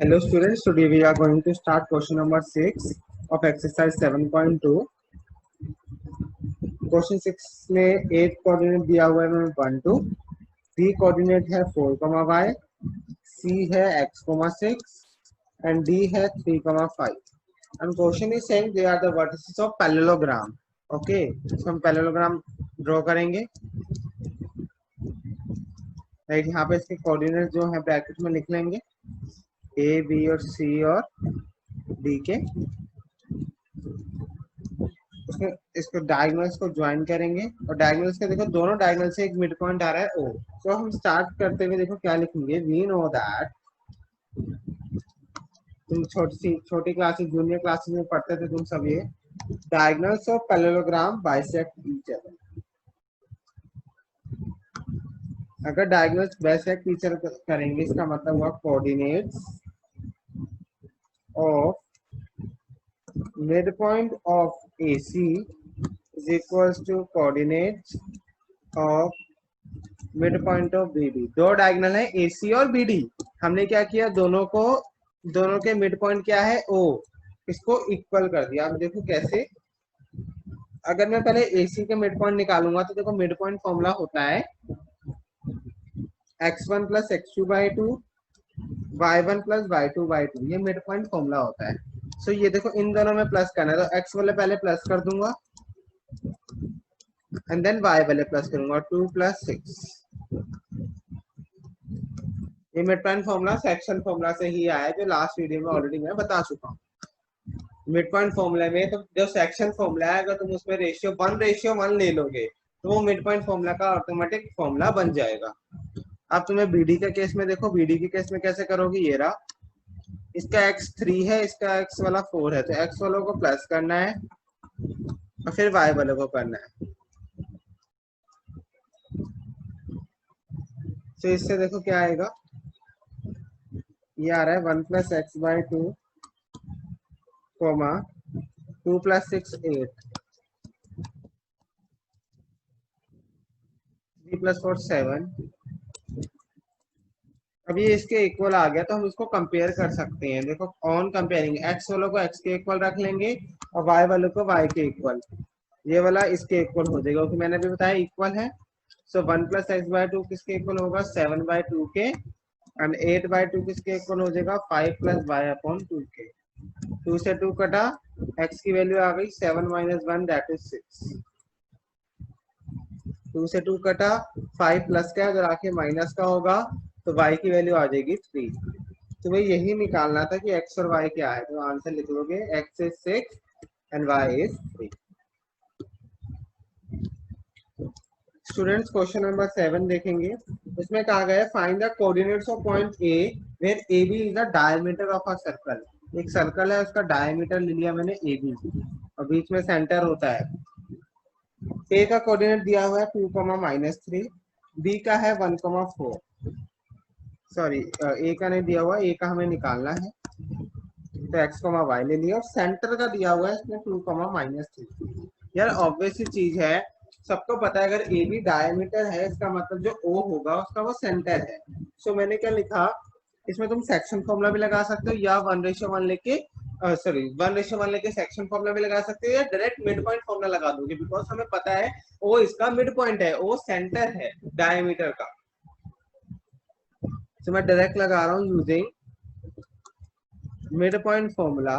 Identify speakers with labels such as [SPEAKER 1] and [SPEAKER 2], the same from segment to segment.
[SPEAKER 1] Hello students, today we are going to start question number 6 of exercise 7.2. Question 6 में 8 coordinate दिया हुआ है 1 2, B coordinate है 4, y, C है x, 6 and D है 3, 5. And question is saying they are the vertices of parallelogram. Okay, so हम parallelogram draw करेंगे. Right, यहाँ पे इसके कोऑर्डिनेट जो है ब्रैकेट में लिख लेंगे A, B और C और D के. उसमें इसको डायगोनल्स को ज्वाइन करेंगे और डायगोनल्स के देखो दोनों डायगोनल से एक मिड पॉइंट आ रहा है O. तो हम स्टार्ट करते हुए देखो क्या लिखेंगे. वी नो दैट, तुम छोटी क्लासेस जूनियर क्लासेस में पढ़ते थे तुम सब, ये diagonals of parallelogram bisect each other. अगर डायगोनल्स बाइसेक्ट ईच अदर करेंगे इसका मतलब हुआ coordinates of midpoint of AC is equals to coordinates of midpoint of BD. दो डायगोनल है AC और BD. हमने क्या किया, दोनों के मिड पॉइंट क्या है O, इसको इक्वल कर दिया. अब देखो कैसे. अगर मैं पहले AC के मिड पॉइंट निकालूंगा तो देखो मिड पॉइंट फॉर्मूला होता है x1 plus x2 by 2 y1 plus y2 by 2. ये मिड पॉइंट फॉर्मूला होता है. सो ये देखो इन दोनों में प्लस करना है तो x वाले पहले प्लस कर दूंगा एंड देन y वाले प्लस करूंगा 2 + 6. ये mid point formula section formula से ही आया जो लास्ट वीडियो में ऑलरेडी मैं बता चुका हूँ. मिड पॉइंट फॉर्मूला में तो जो सेक्शन फॉर्मूला है अगर तुम उसमें रेशियो 1:1 ले लोगे तो वो मिड पॉइंट फॉर्मूला का ऑटोमेटिक फॉर्मूला बन जाएगा. अब तुम्हें बीडी के केस में देखो, बीडी के केस में कैसे करोगे. ये रहा, इसका x 3 है, इसका x वाला 4 है, तो x वालों को प्लस करना है और फिर y वालों को करना है. तो इससे देखो क्या आएगा. ये आ रहा है 1 + x by 2, 2 + 6 8, 3 + 4 7. अब ये इसके इक्वल आ गया तो हम इसको कंपेयर कर सकते हैं. देखो ऑन कंपेयरिंग, x वालों को x के इक्वल रख लेंगे और y वालों को y के इक्वल. ये वाला इसके इक्वल हो जाएगा क्योंकि मैंने भी बताया इक्वल है. सो 1 + x by 2 किसके इक्वल होगा, 7/2 के. एंड 8/2 किसके इक्वल हो जाएगा, 5 + y/2 के. 2 से 2 कटा, x की वैल्यू आ गई 7 - 1 दैट इज 6. 2 से 2 कटा, 5 प्लस का अगर आके माइनस का होगा तो y की वैल्यू आ जाएगी 3. तो भाई यही निकालना था कि x और y क्या है. तो आंसर लिख लोगे x is 6 and y is 3. Students question number 7 देखेंगे. इसमें कहा गया है find the coordinates of point A where AB is the diameter of a circle. एक सर्कल है, उसका डायमीटर ले लिया मैंने AB और बीच में सेंटर होता है. A का कोऑर्डिनेट दिया हुआ है 2, -3. B का है 1, 4. सॉरी, A का नहीं दिया हुआ, A का हमें निकालना है तो x, y ले लिया. और सेंटर का दिया हुआ है इसमें 2, -3. यार ऑब्वियस चीज है, सबको पता है अगर ए बी डायमीटर है इसका मतलब जो O होगा उसका वो सेंटर है. सो मैंने क्या लिखा, इसमें तुम सेक्शन फॉर्मूला भी लगा सकते हो या 1:1 लेके 1:1 लेके सेक्शन फॉर्मूला भी लगा सकते हो या डायरेक्ट मिड पॉइंट फॉर्मूला लगा दोगे बिकॉज हमें पता है O इसका मिड पॉइंट है, O सेंटर है डायमीटर का. तो मैं डायरेक्ट लगा रहा हूँ यूजिंग मिड पॉइंट फॉर्मूला.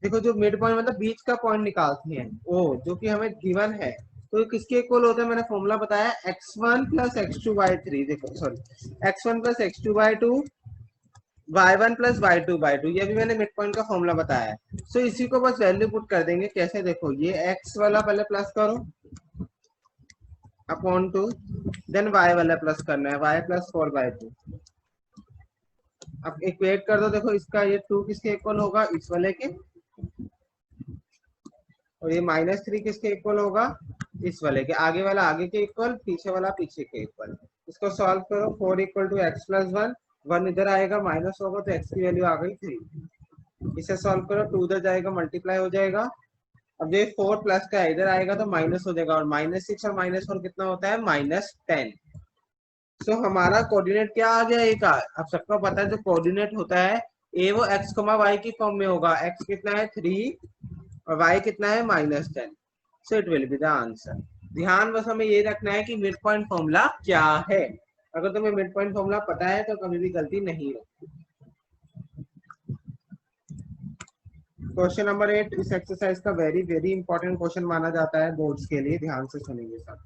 [SPEAKER 1] देखो जो मिड पॉइंट मतलब बीच का पॉइंट निकालते हैं ओ जो कि हमें गिवन है तो किसके इक्वल होता है. मैंने फॉर्मूला बताया x1 + x2/3. देखो sorry, x1 + x2/2, y1 + y2/2. ये भी मैंने मिड पॉइंट का फॉर्मूला बताया है. सो इसी को बस वैल्यू पुट कर देंगे. कैसे, देखो ये x वाला पहले प्लस करो अपॉन 2, देन y वाला प्लस करना है, y + 4/2. अब इक्वेट कर दो. देखो इसका ये 2 किसके इक्वल होगा, इस वाले के. और ये -3 किसके इक्वल होगा, इस वाले के. आगे वाला आगे के इक्वल, पीछे वाला पीछे के इक्वल. इसको सॉल्व करो. 4 = x + 1, 1 इधर आएगा माइनस होगा तो x की वैल्यू आ गई 3. इसे सॉल्व करो, 2 उधर जाएगा मल्टीप्लाई हो जाएगा. अब ये 4 प्लस का इधर आएगा तो माइनस हो जाएगा और -6 और -4 कितना होता है, -10. सो हमारा कोऑर्डिनेट क्या आ गया, एक अब सबको पता है जो कोऑर्डिनेट होता है ए वो एक्स कमा वाई की फॉर्म में होगा। एक्स कितना है 3 और वाई कितना है -10। So it will be the answer. ध्यान बस हमें ये रखना है कि मिड पॉइंट फॉर्मूला क्या है। अगर तुम्हें मिड पॉइंट फॉर्मूला पता है तो कभी भी गलती नहीं होगी। क्वेश्चन नंबर 8 इस एक्सरसाइज का वेरी वेरी इंपॉर्टेंट क्वेश्चन माना जाता है बोर्ड्स के लिए। ध्यान से सुनेंगे सब,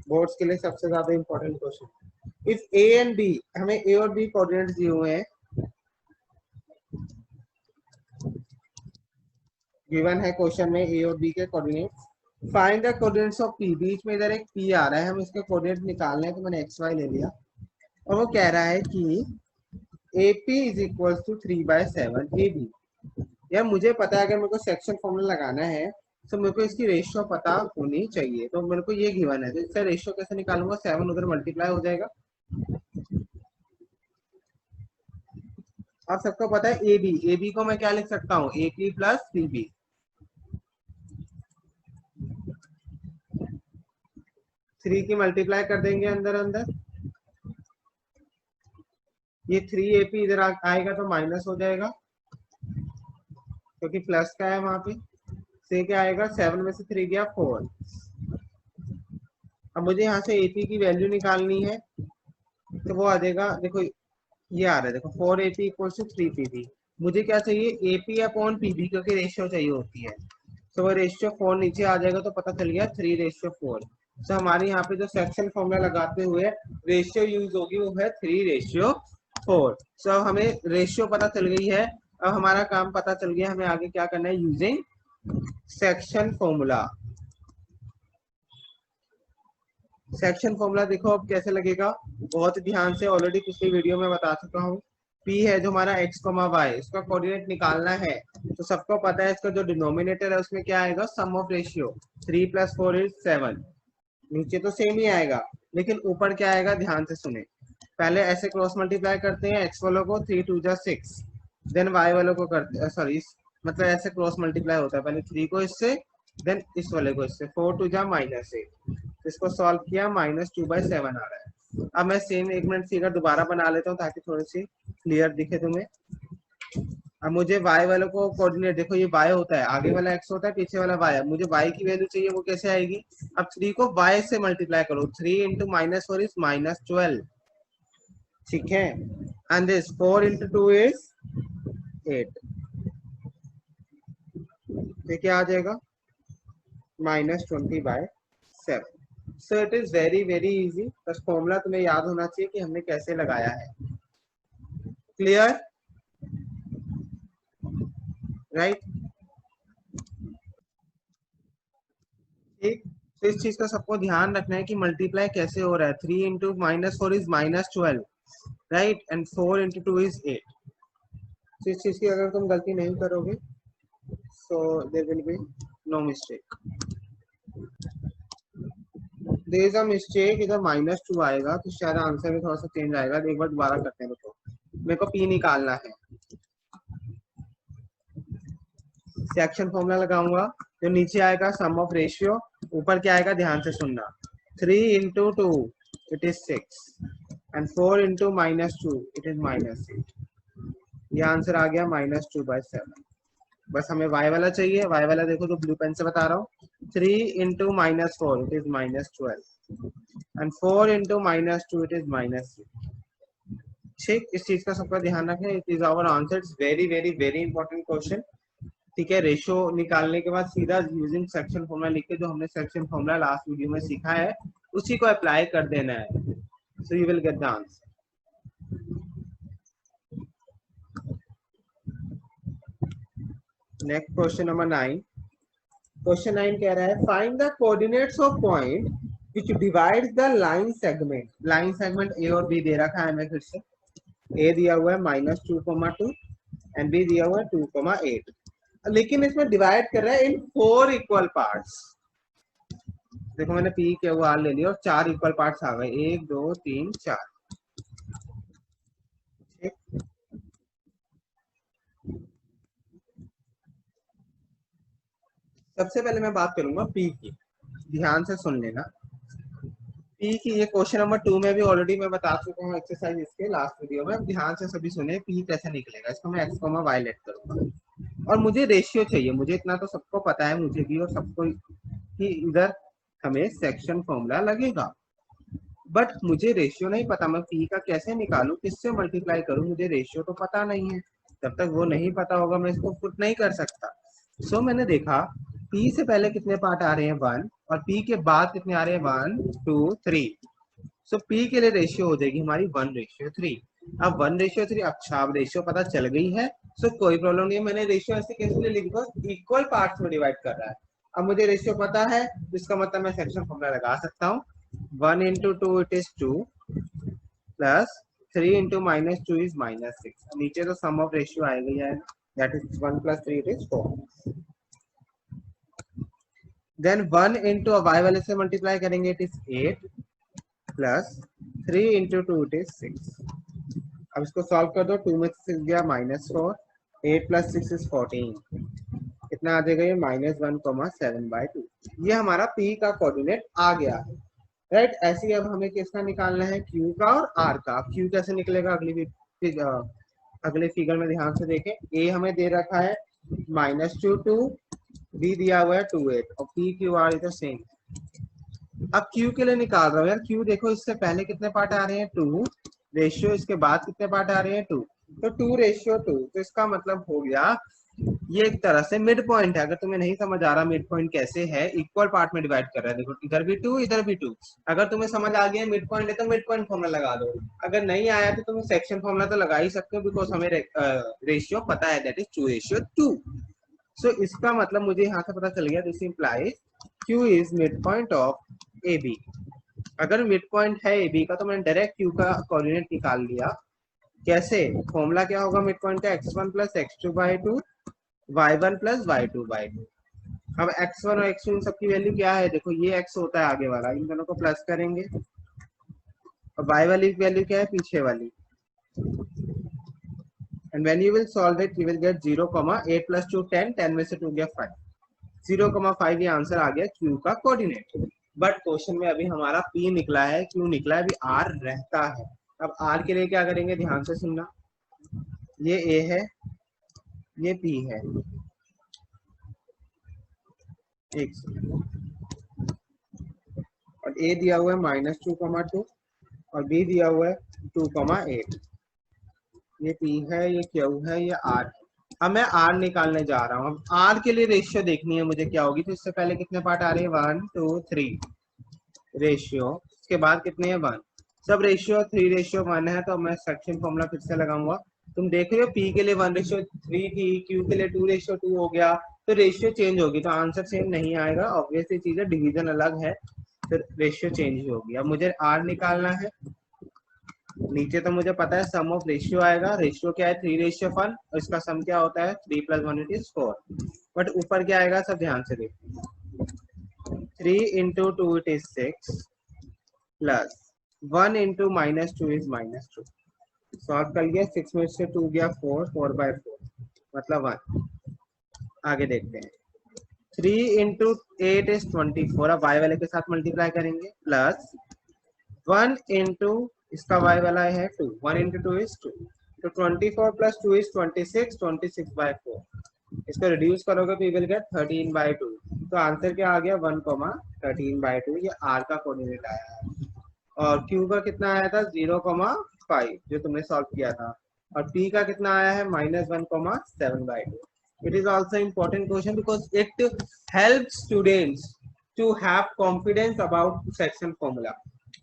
[SPEAKER 1] बोर्ड्स के लिए सबसे ज्यादा important question. If A and B, हमें ए और बी कोऑर्डिनेट्स दिए हुए हैं, गिवन है क्वेश्चन में ए और बी के coordinates. Find the coordinates of P, बीच में इधर एक पी आ रहा है, हम इसके कोऑर्डिनेट निकालने हैं, तो मैंने एक्स वाई ले लिया। और वो कह रहा है कि A P is equal to 3/7 A B. यार मुझे पता है अगर मेरे को सेक्शन फॉर्मूला लगाना है तो मेरे को इसकी रेशियो पता होनी चाहिए, तो मेरे को ये गिवन है, तो इसका रेशियो कैसे निकालूंगा, 7 उधर मल्टीप्लाई हो जाएगा। आप सबको पता है ए बी, ए बी को मैं क्या लिख सकता हूँ, A P plus C B. 3 की मल्टीप्लाई कर देंगे अंदर अंदर, ये 3 ए पी इधर आएगा तो माइनस हो जाएगा क्योंकि प्लस का है वहां पे। से क्या आएगा, 7 में से 3 गया 4। अब मुझे यहाँ से एपी की वैल्यू निकालनी है, तो वो आ जाएगा, देखो ये आ रहा है, देखो 4 AP इक्वल्स टू 3 PB। मुझे क्या चाहिए, AP अपॉन PB, क्योंकि रेशियो चाहिए होती है। तो वो रेशियो 4 नीचे आ जाएगा, तो पता चल गया 3/4। तो हमारे यहाँ पे जो सेक्शन फॉर्मूला लगाते हुए रेशियो यूज होगी वो है 3/4। सो हमें रेशियो पता चल गई है। अब हमारा काम पता चल गया, हमें आगे क्या करना है, using section formula. Section formula देखो अब कैसे लगेगा, बहुत ध्यान से, ऑलरेडी पिछली वीडियो में बता चुका हूँ। P है जो हमारा x, y, इसका कोऑर्डिनेट निकालना है, तो सबको पता है इसका जो डिनोमिनेटर है उसमें क्या आएगा, सम ऑफ रेशियो। 3 + 4 = 7। नीचे तो सेम ही आएगा, लेकिन ऊपर क्या आएगा, ध्यान से सुने। पहले ऐसे क्रॉस मल्टीप्लाई करते हैं, x वालों को 3 × 2 = 6, देन y वालों को करते, सॉरी मतलब ऐसे क्रॉस मल्टीप्लाई होता है, पहले 3 को इससे, देन इस वाले को इससे, 4 × 2 = -8। इसको सॉल्व किया, -2/7 आ रहा है। अब मैं सेम 1 मिनट फिगर दोबारा बना लेता हूँ ताकि थोड़ी सी क्लियर दिखे तुम्हें। अब मुझे y वालों को कोऑर्डिनेट, देखो ये y होता है, आगे वाला x होता है, पीछे वाला y है। मुझे y की वैल्यू चाहिए, वो कैसे आएगी, अब 3 को y से मल्टीप्लाई करो, 3 × -4 = -12, ठीक है, एंड दिस 4 × 2 = 8। ये क्या आ जाएगा, -20/7। So it is very very easy, बस फॉर्मूला तुम्हें याद होना चाहिए कि हमने कैसे लगाया है। क्लियर, राइट, ठीक। तो इस चीज का सबको ध्यान रखना है कि मल्टीप्लाई कैसे हो रहा है। 3 × -4 = -12, राइट, एंड 4 × 2 = 8। तो इस चीज की अगर तुम गलती नहीं करोगे so there will be no mistake. There is a mistake, इधर -2 आएगा तो शायद आंसर में थोड़ा सा चेंज आएगा। एक बार दोबारा करते हैं, देखो मेरे को पी निकालना है, सेक्शन फॉर्मूला लगाऊंगा, जो नीचे आएगा सम ऑफ रेशियो, ऊपर क्या आएगा, ध्यान से सुनना, 3 × 2 = 6 एंड 4 × -2 = -8। ये आंसर आ गया -2/7। बस हमें y वाला चाहिए, y वाला देखो जो ब्लू पेन से बता रहा हूँ, 3 × -4 = -12 एंड 4 × -2 = -6। ठीक, इस चीज का सबका ध्यान रखें। It is our answer, it's very very very important question. ठीक है, रेशो निकालने के बाद सीधा यूजिंग सेक्शन फॉर्मूला लिख के, जो हमने सेक्शन फॉर्मूला लास्ट वीडियो में सीखा है उसी को अप्लाई कर देना है, so you will get the answer. Next question number 9। Question 9 कह रहा है find the coordinates of point which divides the line segment. Line segment A और बी दे रखा है हमें, फिर से ए दिया हुआ है -2, 2 एंड बी दिया हुआ है 2, 8, लेकिन इसमें डिवाइड कर रहा है इन 4 इक्वल पार्ट्स। देखो मैंने पी के आर ले लिया और 4 इक्वल पार्ट्स आ गए, 1 2 3 4। सबसे पहले मैं बात करूंगा पी की, ध्यान से सुन लेना। पी की ये क्वेश्चन नंबर 2 में भी ऑलरेडी मैं बता चुका हूँ एक्सरसाइज इसके लास्ट वीडियो में। ध्यान से सभी सुने, पी कैसे निकलेगा। इसको मैं एक्स कॉमा वाई लेट करूंगा और मुझे रेशियो चाहिए। मुझे इतना तो सबको पता है, मुझे भी और सबको, कि इधर हमें सेक्शन फॉर्मूला लगेगा, बट मुझे रेशियो नहीं पता। मैं पी का कैसे निकालूं, किससे मल्टीप्लाई करूं, मुझे रेशियो तो पता नहीं है। जब तक वो नहीं पता होगा मैं इसको पुट नहीं कर सकता। सो मैंने देखा पी से पहले कितने पार्ट आ रहे हैं 1, और पी के बाद कितने आ रहे हैं 1 2 3। सो पी के लिए रेशियो हो जाएगी हमारी 1:3। अब 1:3, अच्छा अब रेशियो पता चल गई है। सो कोई प्रॉब्लम नहीं है। मैंने रेशियो ऐसे कैसे लिख दिया, इक्वल पार्ट्स में डिवाइड कर रहा है। अब मुझे रेशियो पता है, इसका मतलब मैं सेक्शन फॉर्मूला लगा सकता हूँ। 1 into 2 it is 2 plus 3 into -2 is -6। नीचे तो सम ऑफ रेशियो आएगा ही आएगा, that is 1 plus 3 it is 4। then 1 into y वाले से मल्टीप्लाई करेंगे, it is 8 plus 3 into 2 it is 6। अब इसको सॉल्व कर दो, 2 में 6 गया -4, 8 plus 6 is 14। कितना आ जाएगा ये -1,7/2। ये हमारा p का कोऑर्डिनेट आ गया है, राइट। ऐसे ही अब हमें किसका निकालना है, Q का और R का। Q कैसे निकलेगा, अगले फिगर में ध्यान से देखें। A हमें दे रखा है -2 2, B दिया हुआ है 2 8, और P Q R is same. अब Q के लिए निकाल रहा हूँ यार। Q देखो, इससे पहले कितने पार्ट आ रहे हैं 2, रेशियो इसके बाद कितने पार्ट आ रहे हैं 2, तो 2:2। तो इसका मतलब हो गया ये एक तरह से मिड पॉइंट है। अगर तुम्हें नहीं समझ आ रहा मिड पॉइंट कैसे है, इक्वल पार्ट में डिवाइड कर रहा है। देखो इधर भी 2 इधर भी 2। अगर तुम्हें समझ आ गया मिड पॉइंट है तो मिड पॉइंट फॉर्मूला लगा दो। अगर नहीं आया तो तुम सेक्शन फॉर्मूला तो लगा ही सकते हो, बिकॉज हमें रेशियो पता है, दैट इज 2:2। सो इसका मतलब मुझे यहाँ से पता चल गया, this implies Q is mid point of AB। अगर मिड पॉइंट है AB का तो मैंने डायरेक्ट Q का कोऑर्डिनेट निकाल लिया। कैसे, फॉर्मूला क्या होगा मिड पॉइंट का, x1 + x2/2 y1 + y2/2। अब x1 और x2 सबकी वैल्यू क्या है, देखो ये x होता है आगे वाला, इन दोनों को प्लस करेंगे, और y वाली वैल्यू क्या है, पीछे वाली। And when you will solve it you will get 0,8 + 2 10, 10 में से 2 गया 5, 0,5 ये आंसर आ गया Q का कोऑर्डिनेट। बट क्वेश्चन में अभी हमारा P निकला है, Q निकला है, अभी R रहता है। अब R के लिए क्या करेंगे, ध्यान से सुनना। ये A है, ये P है, एक और A दिया हुआ है -2,2 और B दिया हुआ है 2,8। ये P है, ये Q है, ये R है। अब मैं R निकालने जा रहा हूँ। अब R के लिए रेशियो देखनी है मुझे क्या होगी। तो इससे पहले कितने पार्ट आ रहे हैं, 1 2 3 रेशियो, इसके बाद कितने हैं 1, सब रेशियो 3:1 है। तो मैं सेक्शन फॉर्मूला फिर से लगाऊंगा। तुम देख रहे हो P के लिए 1:3 थी, Q के लिए 2:2 हो गया, तो रेशियो चेंज होगी, तो आंसर सेम नहीं आएगा। ऑब्वियसली चीज है, डिवीजन अलग है, फिर रेशियो चेंज होगी। अब मुझे R निकालना है। नीचे तो मुझे पता है सम ऑफ रेशियो आएगा, रेशियो क्या है 3:1 और इसका सम क्या होता है 3 + 1 इट इज 4। बट ऊपर क्या आएगा, सब ध्यान से देखो। 3 into 2 it is 6 plus 1 into -2 is -2। Solve कर लिया, 6 में से 2 गया 4, 4/4 मतलब 1। आगे देखते हैं, 3 into 8 is 24। अब y वाले के साथ मल्टीप्लाई करेंगे, प्लस 1 into इसका y वाला है 2, 1 into 2 is 2, तो 24 + 2 is 26, 26/4। इसको रिड्यूस करोगे तो यू विल गेट 13/2। तो आंसर क्या आ गया, 1,13/2। ये R का कोऑर्डिनेट आया है। और Q का कितना आया था, 0,5 जो तुमने सॉल्व किया था, और P का कितना आया है, -1,7/2। It is also important question because it helps students to have confidence about section formula।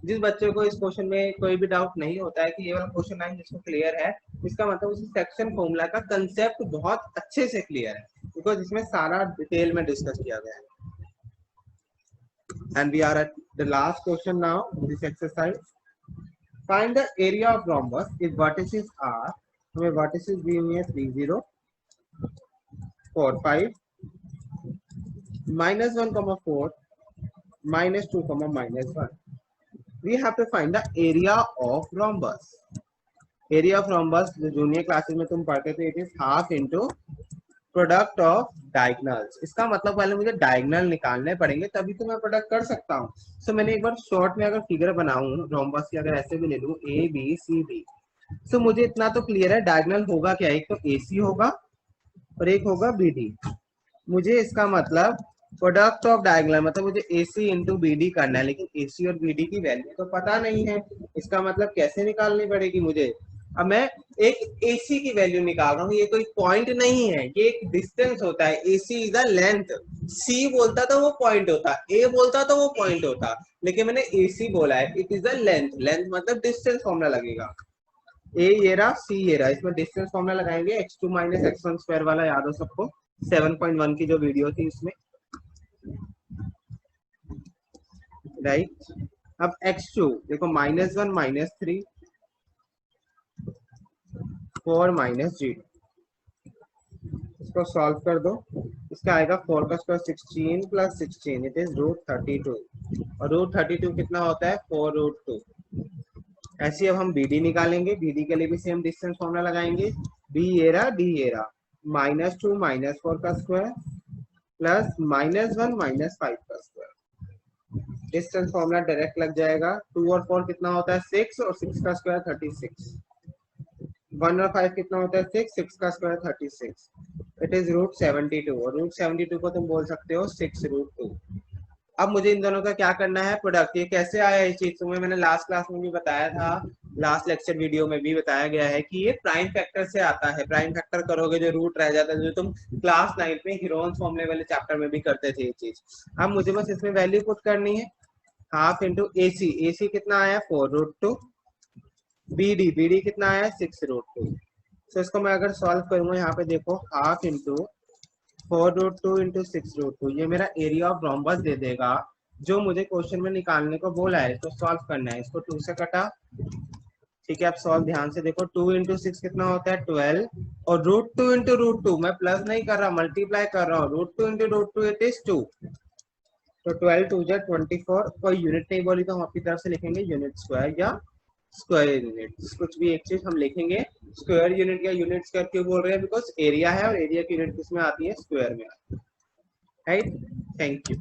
[SPEAKER 1] जिस बच्चे को इस क्वेश्चन में कोई भी डाउट नहीं होता है कि ये वाला क्वेश्चन है जिसको क्लियर है, इसका मतलब उस सेक्शन फॉर्मूला का कंसेप्ट बहुत अच्छे से क्लियर है, बिकॉज इसमें सारा डिटेल में डिस्कस किया गया है। And we are at the last question now in this exercise. Find the area of rhombus if vertices are, हमें vertices दी हुई है 3 0 4 5 -1,4 -2, -1। We have to find the area of rhombus। area of rhombus जो junior classes में तुम पढ़ते थे, it is half into product of diagonals. इसका मतलब पहले मुझे डायगनल निकालने पड़ेंगे तभी तो मैं प्रोडक्ट कर सकता हूँ। सो मैंने एक बार शॉर्ट में अगर फिगर बनाऊं रोम्बस की, अगर ऐसे भी ले लूं ए बी सी डी, सो मुझे इतना तो क्लियर है डायगनल होगा क्या, एक तो ए सी होगा और एक होगा बी डी। मुझे इसका मतलब प्रोडक्ट ऑफ डायगोनल मतलब मुझे AC इंटू बी डी करना है, लेकिन AC और BD की वैल्यू तो पता नहीं है। इसका मतलब कैसे निकालनी पड़ेगी मुझे। अब मैं एक AC की वैल्यू निकाल रहा हूँ, ये कोई पॉइंट नहीं है, ये एक डिस्टेंस होता है। AC is a length, C बोलता तो वो पॉइंट होता, A बोलता तो वो पॉइंट होता, लेकिन मैंने AC बोला है। It is a length, length मतलब डिस्टेंस फॉर्मूला लगेगा। ए ये रहा, सी ये रहा, इसमें डिस्टेंस फॉर्मूला लगाएंगे x2 माइनस x1 स्क्वायर वाला, याद हो सबको 7.1 की जो वीडियो थी इसमें, राइट। अब x2 देखो -1 -3 4 -0, इसको सॉल्व कर दो। इसका आएगा 4 का स्क्वायर 16 प्लस 16, इट इज √32, और √32 कितना होता है 4√2। ऐसे अब हम BD निकालेंगे, BD के लिए भी सेम डिस्टेंस फॉर्मूला लगाएंगे। B ये रहा, D ये रहा, -2 -4 का स्क्वायर प्लस -1 -5 का स्क्वायर। डिस्टेंस फॉर्मूला डायरेक्ट लग जाएगा। 2 और 4 कितना होता है 6, और 6 का स्क्वायर 36। 1 और 5 कितना होता है 6, 6 का स्क्वायर 36। इट इज √72, और √72 को तुम बोल सकते हो 6√2। अब मुझे इन दोनों का क्या करना है प्रोडक्ट। ये कैसे आया इस चीज तुम्हें मैंने लास्ट क्लास में भी बताया था, लास्ट लेक्चर वीडियो में भी बताया गया है कि ये प्राइम फैक्टर से आता है। प्राइम फैक्टर करोगे जो रूट रह जाता है, जो तुम क्लास 9 में हीरोन्स फॉर्मूले वाले चैप्टर में भी करते थे ये चीज। अब मुझे बस इसमें वैल्यू पुट करनी है, हाफ इंटू AC, AC कितना आया 4√2, BD कितना आया 6√2। तो इसको मैं अगर सॉल्व करूंगा यहाँ पे देखो, हाफ इंटू 4√2 इंटू 6√2, ये मेरा एरिया ऑफ रोम्बस दे देगा जो मुझे क्वेश्चन में निकालने को बोला है। इसको सॉल्व करना है, इसको 2 से कटा, ठीक है। आप सॉल्व ध्यान से देखो, 2 इंटू 6 कितना होता है 12, और √2 इंटू √2, मैं प्लस नहीं कर रहा मल्टीप्लाई कर रहा हूँ, √2 इंटू √2 इट इज 2। तो 12 2 जा 24, कोई यूनिट नहीं बोली तो हम अपनी तरफ से लिखेंगे यूनिट स्क्वायर या स्क्वायर यूनिट, कुछ भी एक चीज हम लिखेंगे। स्क्वायर यूनिट या यूनिट स्क्वायर क्यों बोल रहे हैं, बिकॉज एरिया है और एरिया की यूनिट किसमें आती है स्क्वायर में, राइट। Thank you.